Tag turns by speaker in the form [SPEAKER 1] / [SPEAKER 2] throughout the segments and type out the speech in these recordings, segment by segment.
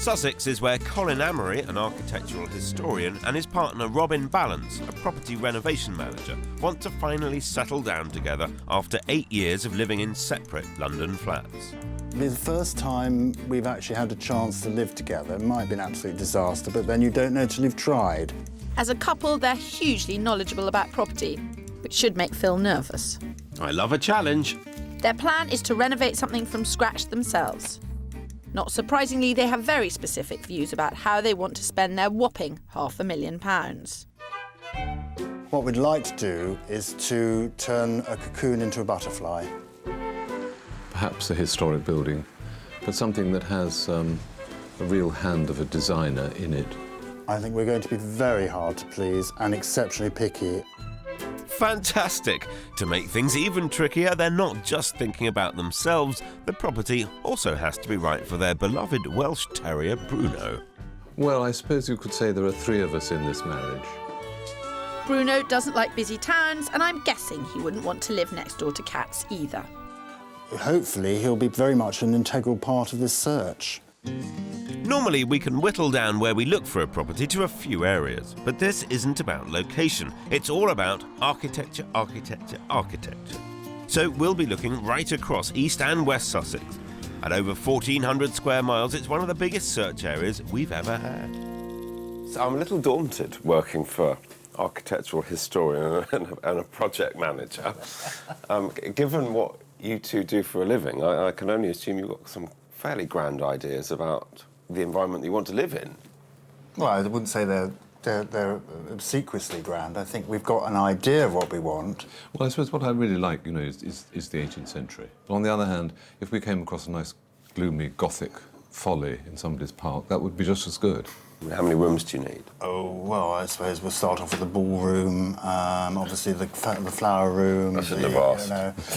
[SPEAKER 1] Sussex is where Colin Amory, an architectural historian, and his partner Robin Balance, a property renovation manager, want to finally settle down together after 8 years of living in separate London flats.
[SPEAKER 2] It's the first time we've actually had a chance to live together. It might have been an absolute disaster, but then you don't know till you've tried.
[SPEAKER 3] As a couple, they're hugely knowledgeable about property, which should make Phil nervous.
[SPEAKER 1] I love a challenge.
[SPEAKER 3] Their plan is to renovate something from scratch themselves. Not surprisingly, they have very specific views about how they want to spend their whopping £500,000.
[SPEAKER 2] What we'd like to do is to turn a cocoon into a butterfly.
[SPEAKER 4] Perhaps a historic building, but something that has a real hand of a designer in it.
[SPEAKER 2] I think we're going to be very hard to please and exceptionally picky.
[SPEAKER 1] Fantastic! To make things even trickier, they're not just thinking about themselves. The property also has to be right for their beloved Welsh Terrier, Bruno.
[SPEAKER 4] Well, I suppose you could say there are 3 of us in this marriage.
[SPEAKER 3] Bruno doesn't like busy towns, and I'm guessing he wouldn't want to live next door to cats either.
[SPEAKER 2] Hopefully, he'll be very much an integral part of this search.
[SPEAKER 1] Normally, we can whittle down where we look for a property to a few areas, but this isn't about location. It's all about architecture, architecture, architecture. So we'll be looking right across East and West Sussex. At over 1,400 square miles, it's one of the biggest search areas we've ever had.
[SPEAKER 5] So I'm a little daunted working for architectural historian and a project manager. Given what you two do for a living, I can only assume you've got some fairly grand ideas about the environment you want to live in.
[SPEAKER 2] Well, I wouldn't say they're obsequiously grand. I think we've got an idea of what we want.
[SPEAKER 4] Well, I suppose what I really like, you know, is the 18th century. But on the other hand, if we came across a nice, gloomy, Gothic folly in somebody's park, that would be just as good.
[SPEAKER 5] How many rooms do you need?
[SPEAKER 2] Oh, well, I suppose we'll start off with the ballroom, obviously the flower room.
[SPEAKER 5] I shouldn't have asked.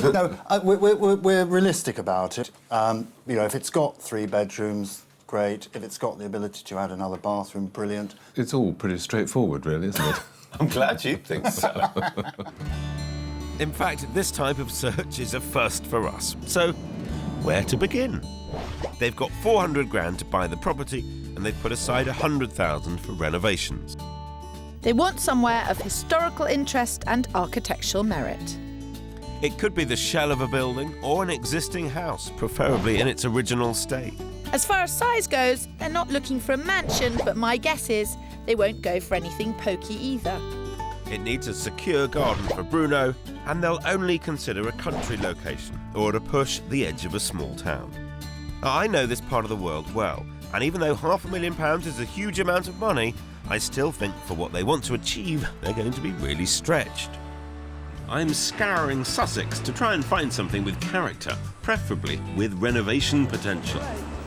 [SPEAKER 2] No, we're realistic about it. You know, if it's got 3 bedrooms, great. If it's got the ability to add another bathroom, brilliant.
[SPEAKER 4] It's all pretty straightforward, really, isn't it?
[SPEAKER 5] I'm glad you think so.
[SPEAKER 1] In fact, this type of search is a first for us. So, where to begin? They've got 400 grand to buy the property, and they've put aside 100,000 for renovations.
[SPEAKER 3] They want somewhere of historical interest and architectural merit.
[SPEAKER 1] It could be the shell of a building or an existing house, preferably in its original state.
[SPEAKER 3] As far as size goes, they're not looking for a mansion, but my guess is they won't go for anything pokey either.
[SPEAKER 1] It needs a secure garden for Bruno, and they'll only consider a country location or to push the edge of a small town. I know this part of the world well, and even though £500,000 is a huge amount of money, I still think for what they want to achieve, they're going to be really stretched. I'm scouring Sussex to try and find something with character, preferably with renovation potential.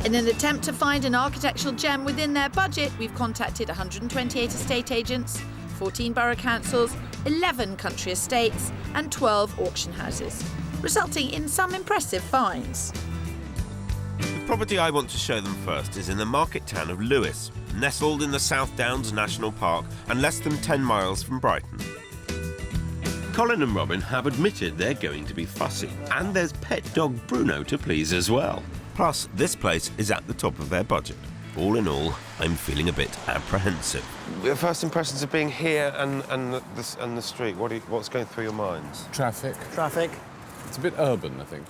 [SPEAKER 3] In an attempt to find an architectural gem within their budget, we've contacted 128 estate agents, 14 borough councils, 11 country estates and 12 auction houses, resulting in some impressive finds.
[SPEAKER 1] The property I want to show them first is in the market town of Lewes, nestled in the South Downs National Park and less than 10 miles from Brighton. Colin and Robin have admitted they're going to be fussy, and there's pet dog Bruno to please as well. Plus, this place is at the top of their budget. All in all, I'm feeling a bit apprehensive.
[SPEAKER 5] Your first impressions of being here and the street, what's going through your minds?
[SPEAKER 4] Traffic.
[SPEAKER 2] Traffic.
[SPEAKER 4] It's a bit urban, I think.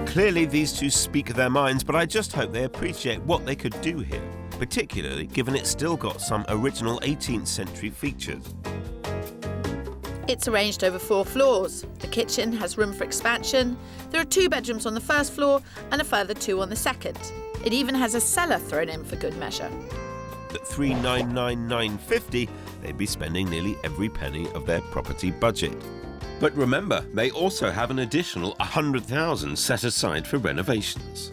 [SPEAKER 1] Clearly, these two speak their minds, but I just hope they appreciate what they could do here, particularly given it's still got some original 18th century features.
[SPEAKER 3] It's arranged over 4 floors. The kitchen has room for expansion. There are 2 bedrooms on the first floor and a further 2 on the second. It even has a cellar thrown in for good measure.
[SPEAKER 1] At $399,950, they'd be spending nearly every penny of their property budget. But remember, they also have an additional 100,000 set aside for renovations.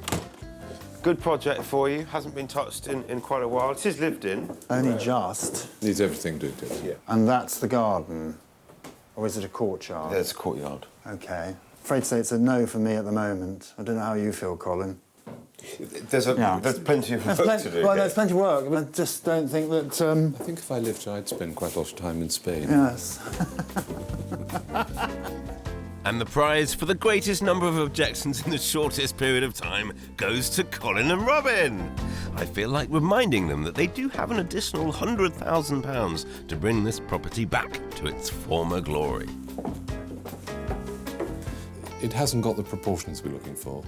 [SPEAKER 5] Good project for you, hasn't been touched in quite a while. It is lived in.
[SPEAKER 2] Only just.
[SPEAKER 4] Needs everything doing to it.
[SPEAKER 5] Yeah.
[SPEAKER 2] And that's the garden. Or is it a courtyard?
[SPEAKER 5] There's a courtyard.
[SPEAKER 2] OK. Afraid to say it's a no for me at the moment. I don't know how you feel, Colin.
[SPEAKER 5] There's plenty of work to do.
[SPEAKER 2] Well, there's plenty of work, but I just don't think that...
[SPEAKER 4] I think if I lived here, I'd spend quite a lot of time in Spain.
[SPEAKER 2] Yes.
[SPEAKER 1] And the prize for the greatest number of objections in the shortest period of time goes to Colin and Robin. I feel like reminding them that they do have an additional £100,000 to bring this property back to its former glory.
[SPEAKER 4] It hasn't got the proportions we're looking for.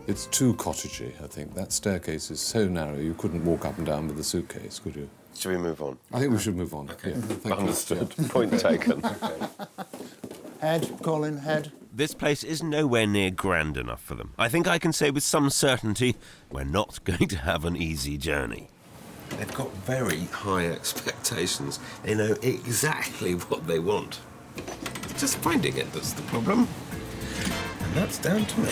[SPEAKER 4] It's too cottagey, I think. That staircase is so narrow you couldn't walk up and down with a suitcase, could you?
[SPEAKER 5] Should we move on?
[SPEAKER 4] I think we should move on.
[SPEAKER 5] Okay.
[SPEAKER 4] Yeah, thank you.
[SPEAKER 5] Understood. Point taken.
[SPEAKER 2] Head, Colin, head.
[SPEAKER 1] This place is nowhere near grand enough for them. I think I can say with some certainty we're not going to have an easy journey. They've got very high expectations. They know exactly what they want. It's just finding it that's the problem. And that's down to me.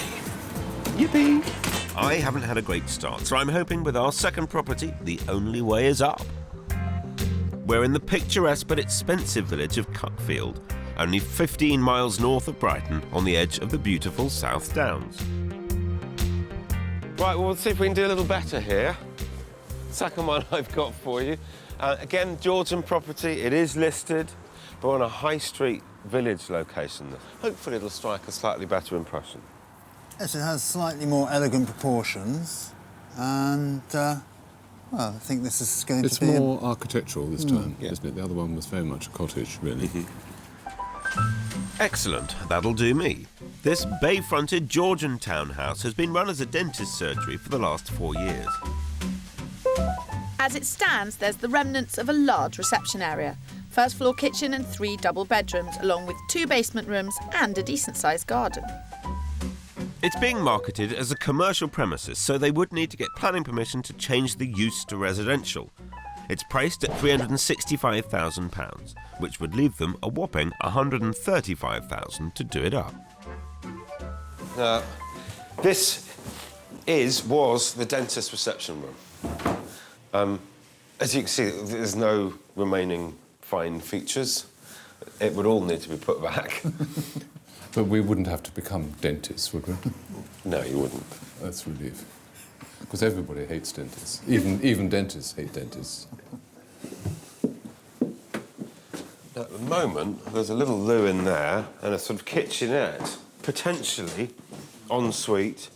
[SPEAKER 1] Yippee! I haven't had a great start, so I'm hoping with our second property, the only way is up. We're in the picturesque but expensive village of Cuckfield, only 15 miles north of Brighton, on the edge of the beautiful South Downs.
[SPEAKER 5] Right, well, we'll see if we can do a little better here. Second one I've got for you. Again, Georgian property. It is listed, but on a high street village location. Hopefully it'll strike a slightly better impression.
[SPEAKER 2] Yes, it has slightly more elegant proportions, and, well, I think this is going
[SPEAKER 4] It's
[SPEAKER 2] to be...
[SPEAKER 4] more architectural this time,
[SPEAKER 5] Yeah.
[SPEAKER 4] isn't it? The other one was very much a cottage, really.
[SPEAKER 1] Excellent, that'll do me. This bay-fronted Georgian townhouse has been run as a dentist surgery for the last 4 years.
[SPEAKER 3] As it stands, there's the remnants of a large reception area. First floor kitchen and 3 double bedrooms, along with 2 basement rooms and a decent-sized garden.
[SPEAKER 1] It's being marketed as a commercial premises, so they would need to get planning permission to change the use to residential. It's priced at £365,000, which would leave them a whopping £135,000 to do it up.
[SPEAKER 5] This was the dentist reception room. As you can see, there's no remaining fine features. It would all need to be put back.
[SPEAKER 4] But we wouldn't have to become dentists, would we?
[SPEAKER 5] No, you wouldn't.
[SPEAKER 4] That's a relief. Because everybody hates dentists. Even dentists hate dentists.
[SPEAKER 5] At the moment, there's a little loo in there and a sort of kitchenette, potentially ensuite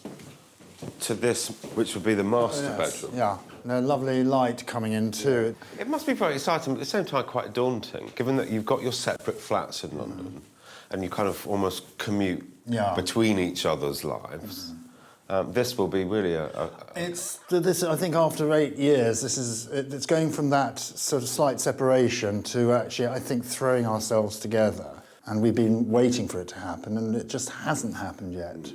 [SPEAKER 5] to this, which would be the master bedroom.
[SPEAKER 2] Yeah, and a lovely light coming in too.
[SPEAKER 5] It must be very exciting, but at the same time quite daunting, given that you've got your separate flats in London and you kind of almost commute between each other's lives. This will be really
[SPEAKER 2] This, I think, after 8 years, it's going from that sort of slight separation to actually, I think, throwing ourselves together. And we've been waiting for it to happen, and it just hasn't happened yet.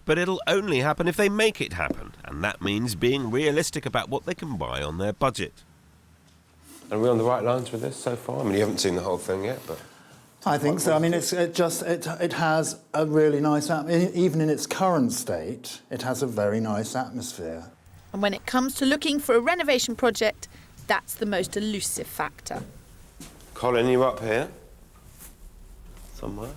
[SPEAKER 1] But it'll only happen if they make it happen, and that means being realistic about what they can buy on their budget.
[SPEAKER 5] Are we on the right lines with this so far? I mean, you haven't seen the whole thing yet, but...
[SPEAKER 2] I think so. I mean, it has a really nice atmosphere. Even in its current state, it has a very nice atmosphere.
[SPEAKER 3] And when it comes to looking for a renovation project, that's the most elusive factor.
[SPEAKER 5] Colin, you up here? Somewhere?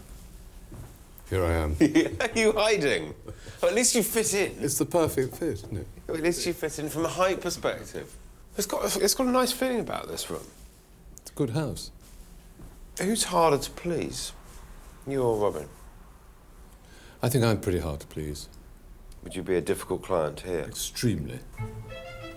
[SPEAKER 4] Here I am.
[SPEAKER 5] Are you hiding? Well, at least you fit in.
[SPEAKER 4] It's the perfect fit, isn't it?
[SPEAKER 5] At least you fit in from a height perspective. It's got a nice feeling about this room.
[SPEAKER 4] It's a good house.
[SPEAKER 5] Who's harder to please, you or Robin?
[SPEAKER 4] I think I'm pretty hard to please.
[SPEAKER 5] Would you be a difficult client here?
[SPEAKER 4] Extremely.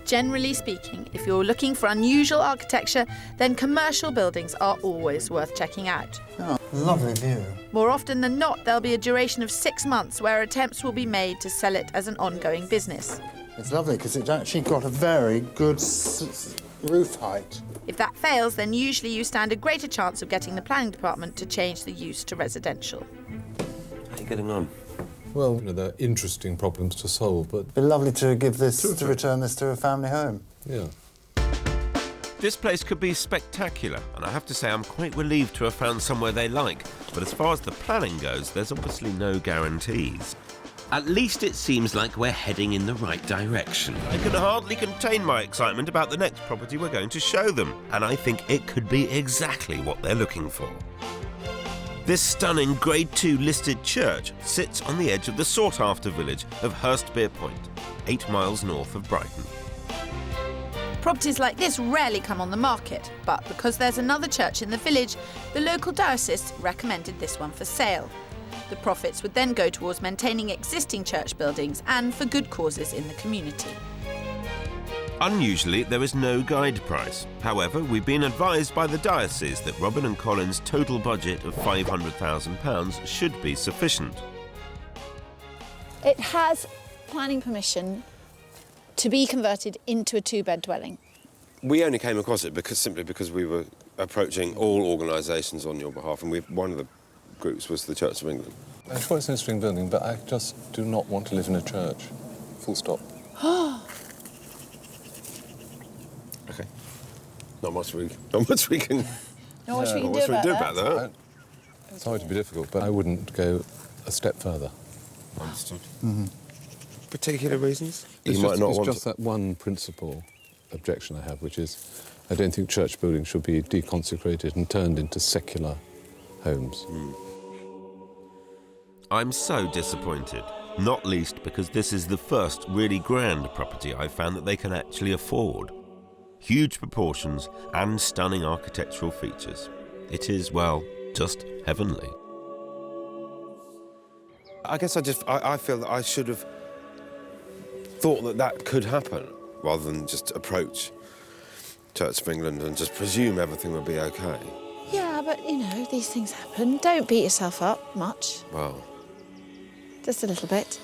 [SPEAKER 3] Generally speaking, if you're looking for unusual architecture, then commercial buildings are always worth checking out.
[SPEAKER 2] Oh, lovely view.
[SPEAKER 3] More often than not, there'll be a duration of 6 months where attempts will be made to sell it as an ongoing business.
[SPEAKER 2] It's lovely because it's actually got a very good roof height.
[SPEAKER 3] If that fails, then usually you stand a greater chance of getting the planning department to change the use to residential.
[SPEAKER 5] How are you getting on?
[SPEAKER 4] Well, there are interesting problems to solve, but...
[SPEAKER 2] It'd be lovely to give this, to return this to a family home.
[SPEAKER 4] Yeah.
[SPEAKER 1] This place could be spectacular, and I have to say I'm quite relieved to have found somewhere they like. But as far as the planning goes, there's obviously no guarantees. At least it seems like we're heading in the right direction. I can hardly contain my excitement about the next property we're going to show them, and I think it could be exactly what they're looking for. This stunning Grade 2 listed church sits on the edge of the sought-after village of Hurstbere Point, 8 miles north of Brighton.
[SPEAKER 3] Properties like this rarely come on the market, but because there's another church in the village, the local diocese recommended this one for sale. The profits would then go towards maintaining existing church buildings and for good causes in the community.
[SPEAKER 1] Unusually, there is no guide price. However, we've been advised by the diocese that Robin and Colin's total budget of £500,000 should be sufficient.
[SPEAKER 3] It has planning permission to be converted into a two-bed dwelling.
[SPEAKER 5] We only came across it simply because we were approaching all organisations on your behalf, and one of the groups was the Church of England.
[SPEAKER 4] I'm sure it's an interesting building, but I just do not want to live in a church. Full stop.
[SPEAKER 5] OK. Not much we can do about that.
[SPEAKER 4] Sorry to be difficult, but I wouldn't go a step further.
[SPEAKER 5] Understood. Mm-hmm. Particular reasons?
[SPEAKER 4] It's just that one principal objection I have, which is I don't think church buildings should be deconsecrated and turned into secular homes.
[SPEAKER 1] I'm so disappointed, not least because this is the first really grand property I've found that they can actually afford. Huge proportions and stunning architectural features. It is, well, just heavenly.
[SPEAKER 5] I guess I feel that I should have thought that could happen, rather than just approach Church of England and just presume everything would be OK.
[SPEAKER 3] Yeah, but, these things happen. Don't beat yourself up much.
[SPEAKER 5] Well...
[SPEAKER 3] Just a little bit.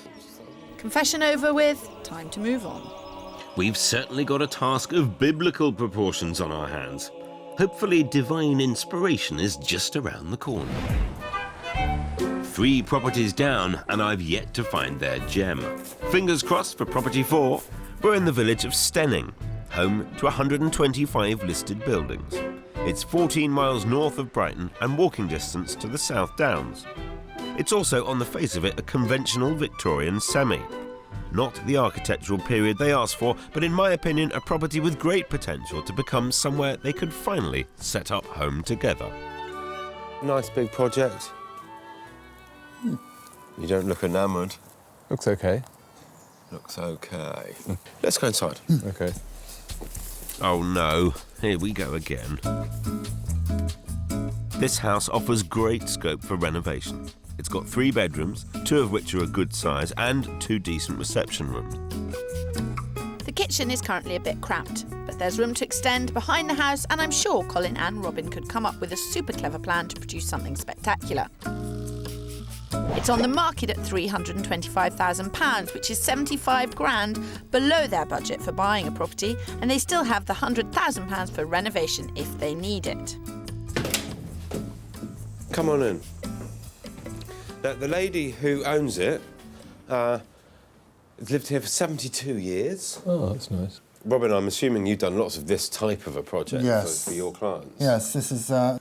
[SPEAKER 3] Confession over with, time to move on.
[SPEAKER 1] We've certainly got a task of biblical proportions on our hands. Hopefully divine inspiration is just around the corner. 3 properties down, and I've yet to find their gem. Fingers crossed for property 4. We're in the village of Steyning, home to 125 listed buildings. It's 14 miles north of Brighton and walking distance to the South Downs. It's also, on the face of it, a conventional Victorian semi. Not the architectural period they asked for, but in my opinion, a property with great potential to become somewhere they could finally set up home together.
[SPEAKER 5] Nice big project. You don't look enamoured.
[SPEAKER 4] Looks OK.
[SPEAKER 5] Looks OK. Let's go inside.
[SPEAKER 4] OK.
[SPEAKER 1] Oh no, here we go again. This house offers great scope for renovation. It's got 3 bedrooms, 2 of which are a good size, and 2 decent reception rooms.
[SPEAKER 3] The kitchen is currently a bit cramped, but there's room to extend behind the house, and I'm sure Colin and Robin could come up with a super clever plan to produce something spectacular. It's on the market at £325,000, which is 75 grand below their budget for buying a property, and they still have the £100,000 for renovation if they need it.
[SPEAKER 5] Come on in. The lady who owns it has lived here for 72 years.
[SPEAKER 4] Oh, that's nice.
[SPEAKER 5] Robin, I'm assuming you've done lots of this type of a project for your clients.
[SPEAKER 2] Yes, this is... there'll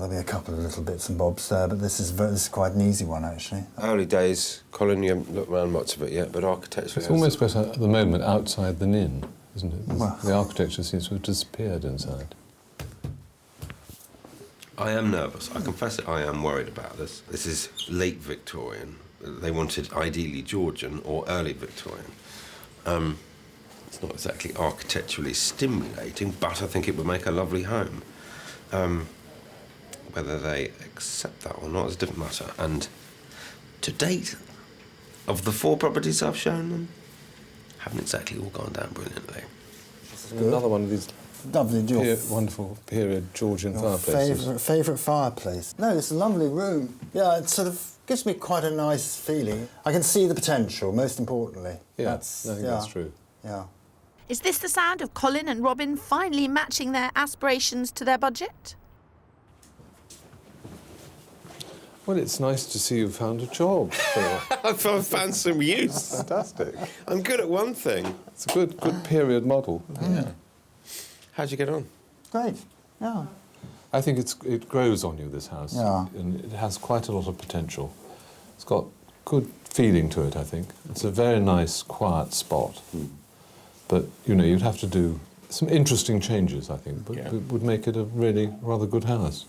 [SPEAKER 2] be a couple of little bits and bobs there, but this is quite an easy one, actually.
[SPEAKER 5] Early days, Colin, you haven't looked around much of it yet, but architecturally...
[SPEAKER 4] It's almost better at the moment outside than in, isn't it?
[SPEAKER 2] Well,
[SPEAKER 4] the architecture seems to have disappeared inside.
[SPEAKER 1] I am nervous. I confess it, I am worried about this. This is late Victorian. They wanted ideally Georgian or early Victorian. It's not exactly architecturally stimulating, but I think it would make a lovely home. Whether they accept that or not is a different matter. And to date, of the 4 properties I've shown them, haven't exactly all gone down brilliantly.
[SPEAKER 4] Another one of these
[SPEAKER 2] lovely,
[SPEAKER 4] wonderful period Georgian fireplaces.
[SPEAKER 2] Favourite fireplace. No, it's a lovely room. Yeah, it sort of gives me quite a nice feeling. I can see the potential, most importantly.
[SPEAKER 4] Yeah, I think that's true.
[SPEAKER 2] Yeah.
[SPEAKER 3] Is this the sound of Colin and Robin finally matching their aspirations to their budget?
[SPEAKER 4] Well, it's nice to see you've found a job, Phil.
[SPEAKER 5] I've found some use.
[SPEAKER 4] Fantastic.
[SPEAKER 5] I'm good at one thing.
[SPEAKER 4] It's a good period model.
[SPEAKER 2] Yeah.
[SPEAKER 5] How'd you get on?
[SPEAKER 2] Great, yeah.
[SPEAKER 4] I think it grows on you, this house.
[SPEAKER 2] Yeah.
[SPEAKER 4] And it has quite a lot of potential. It's got good feeling to it, I think. It's a very nice, quiet spot. But, you'd have to do some interesting changes, I think, but it would make it a really rather good house.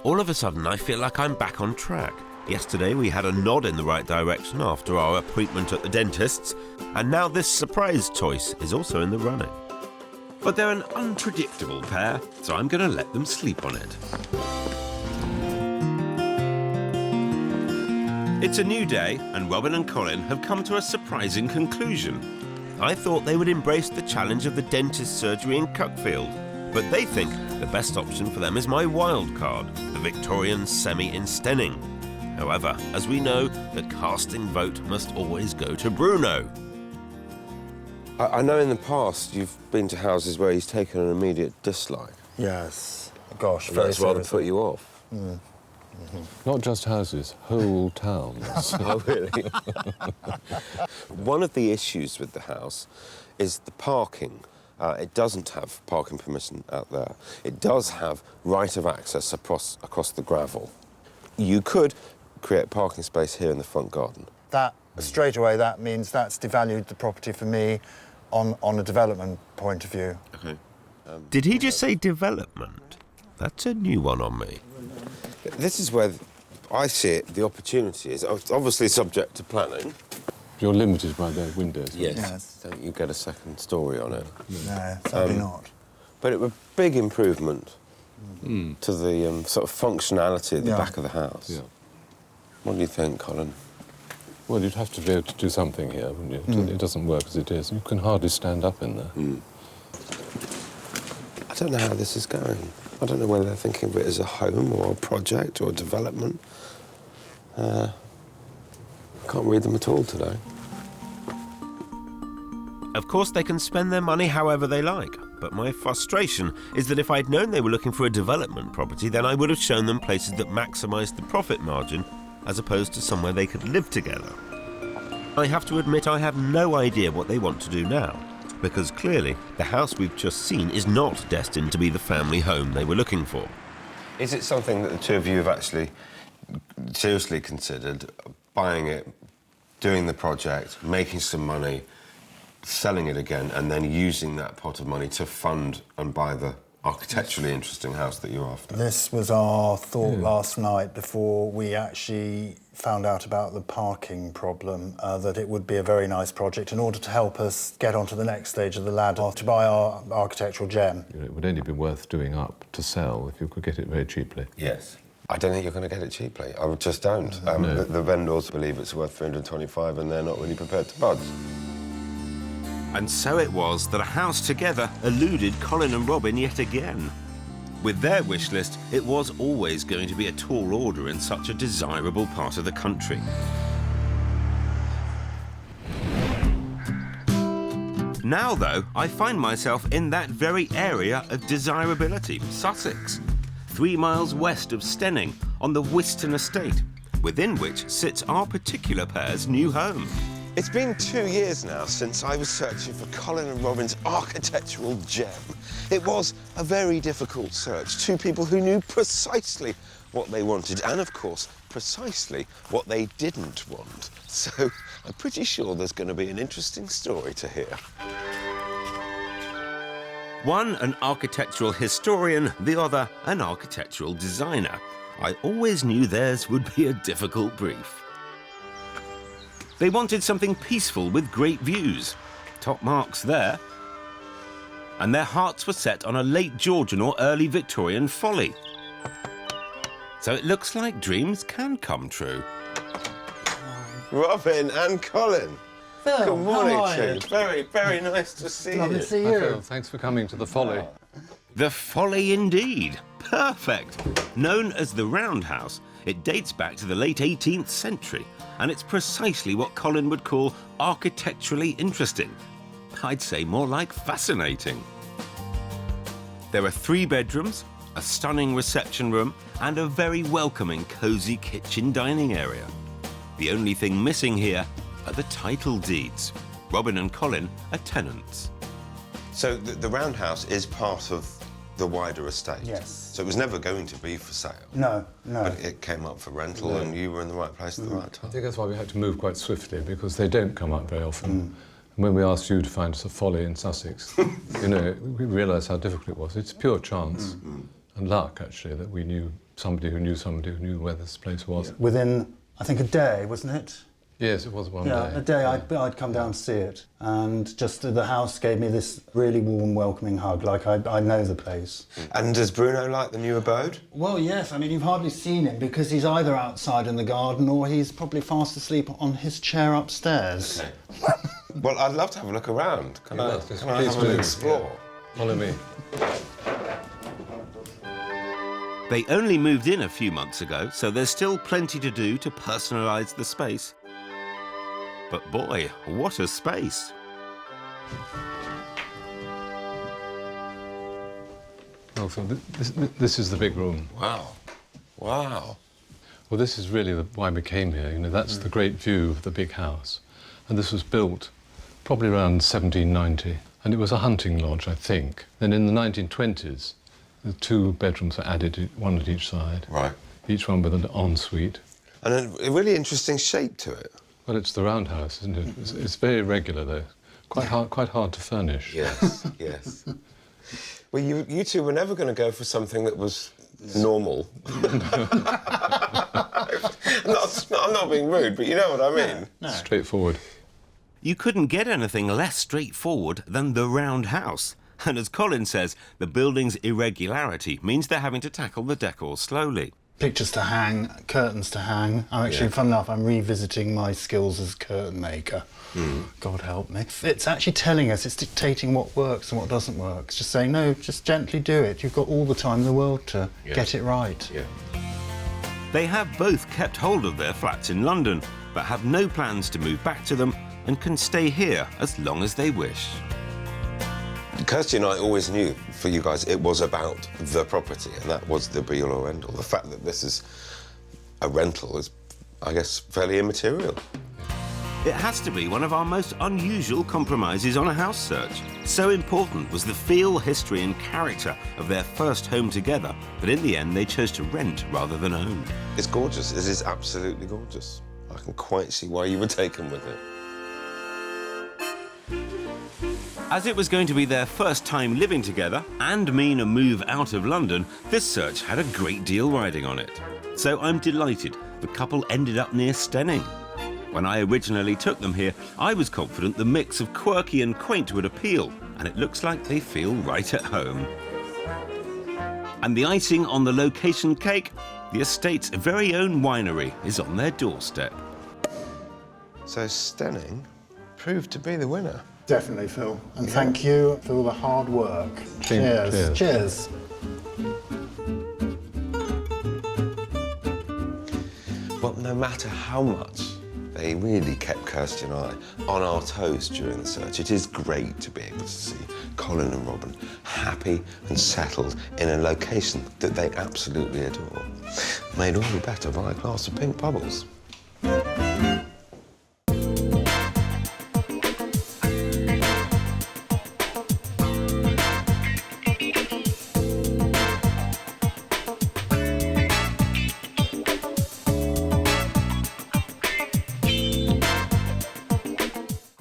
[SPEAKER 1] All of a sudden, I feel like I'm back on track. Yesterday, we had a nod in the right direction after our appointment at the dentist's, and now this surprise choice is also in the running. But they're an unpredictable pair, so I'm going to let them sleep on it. It's a new day, and Robin and Colin have come to a surprising conclusion. I thought they would embrace the challenge of the dentist surgery in Cuckfield, but they think the best option for them is my wild card, the Victorian semi in Steyning. However, as we know, the casting vote must always go to Bruno.
[SPEAKER 5] I know in the past you've been to houses where he's taken an immediate dislike.
[SPEAKER 2] Yes. Gosh,
[SPEAKER 5] And
[SPEAKER 2] very
[SPEAKER 5] that's rather
[SPEAKER 2] seriously.
[SPEAKER 5] put you off.
[SPEAKER 4] Not just houses, whole towns.
[SPEAKER 5] Oh, really? One of the issues with the house is the parking. It doesn't have parking permission out there. It does have right of access across the gravel. You could create parking space here in the front garden.
[SPEAKER 2] That, straight away, that means that's devalued the property for me on a development point of view.
[SPEAKER 5] Okay.
[SPEAKER 1] Did he just say development? That's a new one on me.
[SPEAKER 5] This is where I see it, the opportunity is obviously subject to planning.
[SPEAKER 4] You're limited by their windows.
[SPEAKER 2] Yes.
[SPEAKER 5] Don't you get a second story on it?
[SPEAKER 2] No, sadly not.
[SPEAKER 5] But it was a big improvement to the sort of functionality at the back of the house.
[SPEAKER 4] Yeah.
[SPEAKER 5] What do you think, Colin?
[SPEAKER 4] Well, you'd have to be able to do something here, wouldn't you? It doesn't work as it is. You can hardly stand up in there.
[SPEAKER 5] I don't know how this is going. I don't know whether they're thinking of it as a home or a project or a development. I can't read them at all today.
[SPEAKER 1] Of course, they can spend their money however they like, but my frustration is that if I'd known they were looking for a development property, then I would have shown them places that maximised the profit margin, as opposed to somewhere they could live together. I have to admit I have no idea what they want to do now, because clearly the house we've just seen is not destined to be the family home they were looking for.
[SPEAKER 5] Is it something that the two of you have actually seriously considered, buying it, doing the project, making some money, selling it again, and then using that pot of money to fund and buy the architecturally interesting house that you're after?
[SPEAKER 2] This was our thought last night before we actually found out about the parking problem, that it would be a very nice project in order to help us get onto the next stage of the ladder to buy our architectural gem.
[SPEAKER 4] You know, it would only be worth doing up to sell if you could get it very cheaply.
[SPEAKER 5] Yes. I don't think you're going to get it cheaply. I just don't. The vendors believe it's worth 325 and they're not really prepared to budge.
[SPEAKER 1] And so it was that a house together eluded Colin and Robin yet again. With their wish list, it was always going to be a tall order in such a desirable part of the country. Now, though, I find myself in that very area of desirability, Sussex, 3 miles west of Steyning, on the Whiston estate, within which sits our particular pair's new home.
[SPEAKER 5] It's been 2 years now since I was searching for Colin and Robin's architectural gem. It was a very difficult search. Two people who knew precisely what they wanted and, of course, precisely what they didn't want. So I'm pretty sure there's going to be an interesting story to hear.
[SPEAKER 1] One an architectural historian, the other an architectural designer. I always knew theirs would be a difficult brief. They wanted something peaceful with great views. Top marks there. And their hearts were set on a late Georgian or early Victorian folly. So it looks like dreams can come true.
[SPEAKER 5] Robin and Colin.
[SPEAKER 2] Phil,
[SPEAKER 5] Good morning
[SPEAKER 2] how are
[SPEAKER 5] to
[SPEAKER 2] you?
[SPEAKER 5] you. Very, very nice to see
[SPEAKER 2] Lovely
[SPEAKER 5] you.
[SPEAKER 2] to see
[SPEAKER 4] Hi,
[SPEAKER 2] you.
[SPEAKER 4] Phil. Thanks for coming to the Folly.
[SPEAKER 1] The Folly indeed. Perfect. Known as the Roundhouse, it dates back to the late 18th century, and it's precisely what Colin would call architecturally interesting. I'd say more like fascinating. There are 3 bedrooms, a stunning reception room, and a very welcoming, cosy kitchen dining area. The only thing missing here are the title deeds. Robin and Colin are tenants.
[SPEAKER 5] So the Roundhouse is part of the wider estate?
[SPEAKER 2] Yes.
[SPEAKER 5] So it was never going to be for sale?
[SPEAKER 2] No, no.
[SPEAKER 5] But it came up for rental and you were in the right place at the right
[SPEAKER 4] I
[SPEAKER 5] time?
[SPEAKER 4] think that's why we had to move quite swiftly, because they don't come up very often. And when we asked you to find us a Folly in Sussex, you know, we realised how difficult it was. It's pure chance and luck, actually, that we knew somebody who knew somebody who knew where this place was.
[SPEAKER 2] Within, I think, a day, wasn't it?
[SPEAKER 4] Yes, it was one
[SPEAKER 2] Yeah,
[SPEAKER 4] day.
[SPEAKER 2] a day I'd come down to see it, and just the house gave me this really warm, welcoming hug, like I know the place.
[SPEAKER 5] And does Bruno like the new abode?
[SPEAKER 2] Well, yes, I mean, you've hardly seen him because he's either outside in the garden or he's probably fast asleep on his chair upstairs.
[SPEAKER 5] Okay. Well, I'd love to have a look around. Can I
[SPEAKER 4] Please
[SPEAKER 5] have
[SPEAKER 4] do.
[SPEAKER 5] an explore?
[SPEAKER 4] Yeah. Follow me.
[SPEAKER 1] They only moved in a few months ago, so there's still plenty to do to personalise the space. But boy, what a space!
[SPEAKER 4] Oh, so this is the big room.
[SPEAKER 5] Wow. Wow.
[SPEAKER 4] Well, this is really why we came here. You know, that's the great view of the big house. And this was built probably around 1790. And it was a hunting lodge, I think. Then in the 1920s, the 2 bedrooms were added, one at each side.
[SPEAKER 5] Right.
[SPEAKER 4] Each one with an ensuite.
[SPEAKER 5] And a really interesting shape to it.
[SPEAKER 4] Well, it's the roundhouse, isn't it? It's very irregular, though. Quite hard to furnish.
[SPEAKER 5] Yes, yes. Well, you two were never going to go for something that was normal. I'm not being rude, but you know what I mean.
[SPEAKER 2] No.
[SPEAKER 4] Straightforward.
[SPEAKER 1] You couldn't get anything less straightforward than the round house. And as Colin says, the building's irregularity means they're having to tackle the decor slowly.
[SPEAKER 2] Pictures to hang, curtains to hang. I'm actually, fun enough, I'm revisiting my skills as curtain maker. God help me. It's actually telling us, it's dictating what works and what doesn't work. It's just saying, no, just gently do it. You've got all the time in the world to get it right.
[SPEAKER 5] Yeah.
[SPEAKER 1] They have both kept hold of their flats in London, but have no plans to move back to them and can stay here as long as they wish.
[SPEAKER 5] Kirstie and I always knew, for you guys, it was about the property, and that was the be-all or end-all. The fact that this is a rental is, I guess, fairly immaterial.
[SPEAKER 1] It has to be one of our most unusual compromises on a house search. So important was the feel, history and character of their first home together that in the end they chose to rent rather than own.
[SPEAKER 5] It's gorgeous. It is absolutely gorgeous. I can quite see why you were taken with it.
[SPEAKER 1] As it was going to be their first time living together and mean a move out of London, this search had a great deal riding on it. So I'm delighted the couple ended up near Steyning. When I originally took them here, I was confident the mix of quirky and quaint would appeal, and it looks like they feel right at home. And the icing on the location cake, the estate's very own winery is on their doorstep.
[SPEAKER 5] So Steyning proved to be the winner.
[SPEAKER 2] Definitely, Phil. And thank you for all the hard work.
[SPEAKER 4] Cheers.
[SPEAKER 2] Cheers. Cheers.
[SPEAKER 5] Well, no matter how much they really kept Kirstie and I on our toes during the search, it is great to be able to see Colin and Robin happy and settled in a location that they absolutely adore. Made all the better by a glass of pink bubbles.